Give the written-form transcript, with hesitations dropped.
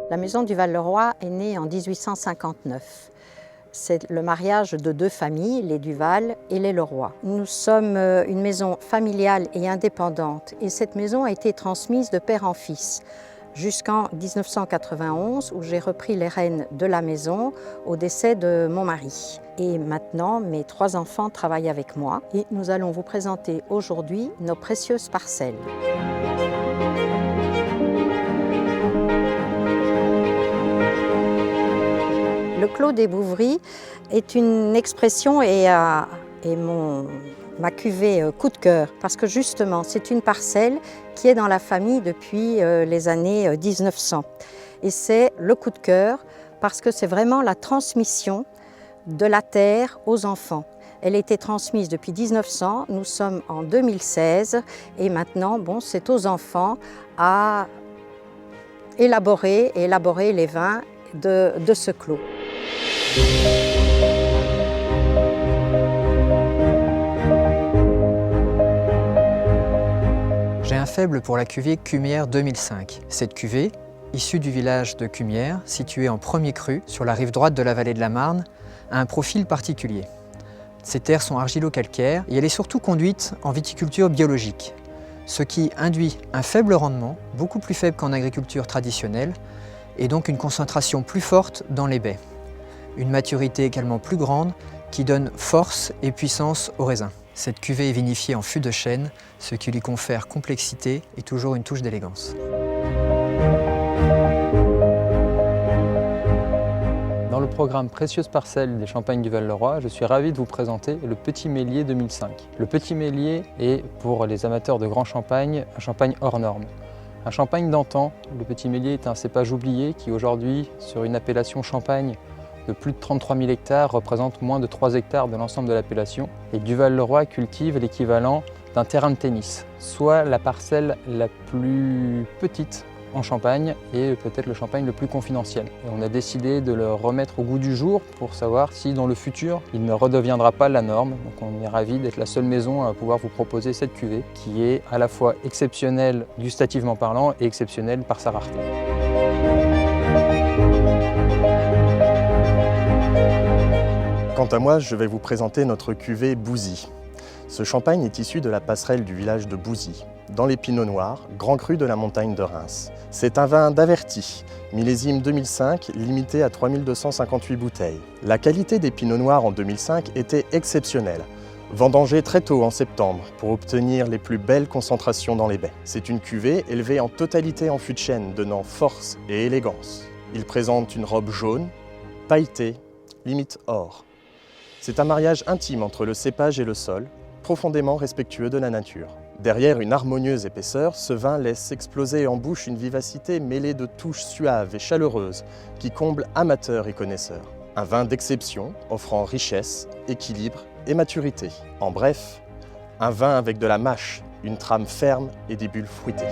La maison du Val-le-Roi est née en 1859. C'est le mariage de deux familles, les Duval et les Leroy. Nous sommes une maison familiale et indépendante et cette maison a été transmise de père en fils jusqu'en 1991 où j'ai repris les rênes de la maison au décès de mon mari. Et maintenant, mes 3 enfants travaillent avec moi et nous allons vous présenter aujourd'hui nos précieuses parcelles. Le Clos des Bouvries est une expression et ma cuvée coup de cœur parce que justement c'est une parcelle qui est dans la famille depuis les années 1900 et c'est le coup de cœur parce que c'est vraiment la transmission de la terre aux enfants. Elle a été transmise depuis 1900, nous sommes en 2016 et maintenant c'est aux enfants à élaborer les vins de ce clos. J'ai un faible pour la cuvée Cumières 2005. Cette cuvée, issue du village de Cumières, situé en premier cru sur la rive droite de la vallée de la Marne, a un profil particulier. Ces terres sont argilo-calcaires et elle est surtout conduite en viticulture biologique, ce qui induit un faible rendement, beaucoup plus faible qu'en agriculture traditionnelle, et donc une concentration plus forte dans les baies. Une maturité également plus grande qui donne force et puissance au raisin. Cette cuvée est vinifiée en fût de chêne, ce qui lui confère complexité et toujours une touche d'élégance. Dans le programme Précieuses Parcelles des Champagnes du Val-le-Roi, je suis ravi de vous présenter le Petit Meslier 2005. Le Petit Meslier est, pour les amateurs de grand champagne, un champagne hors norme. Un champagne d'antan, le Petit Meslier est un cépage oublié qui aujourd'hui, sur une appellation champagne de plus de 33 000 hectares, représente moins de 3 hectares de l'ensemble de l'appellation. Et du Val-le-Roi cultive l'équivalent d'un terrain de tennis, soit la parcelle la plus petite en Champagne et peut-être le champagne le plus confidentiel. Et on a décidé de le remettre au goût du jour pour savoir si dans le futur il ne redeviendra pas la norme. Donc on est ravis d'être la seule maison à pouvoir vous proposer cette cuvée qui est à la fois exceptionnelle gustativement parlant et exceptionnelle par sa rareté. Quant à moi, je vais vous présenter notre cuvée Bouzy. Ce champagne est issu de la passerelle du village de Bouzy, dans les Pinots Noirs, grand cru de la montagne de Reims. C'est un vin d'Averty, millésime 2005, limité à 3258 bouteilles. La qualité des Pinots Noirs en 2005 était exceptionnelle, vendangée très tôt en septembre pour obtenir les plus belles concentrations dans les baies. C'est une cuvée élevée en totalité en fût de chêne, donnant force et élégance. Il présente une robe jaune, pailletée, limite or. C'est un mariage intime entre le cépage et le sol, profondément respectueux de la nature. Derrière une harmonieuse épaisseur, ce vin laisse exploser en bouche une vivacité mêlée de touches suaves et chaleureuses qui comble amateurs et connaisseurs. Un vin d'exception, offrant richesse, équilibre et maturité. En bref, un vin avec de la mâche, une trame ferme et des bulles fruitées.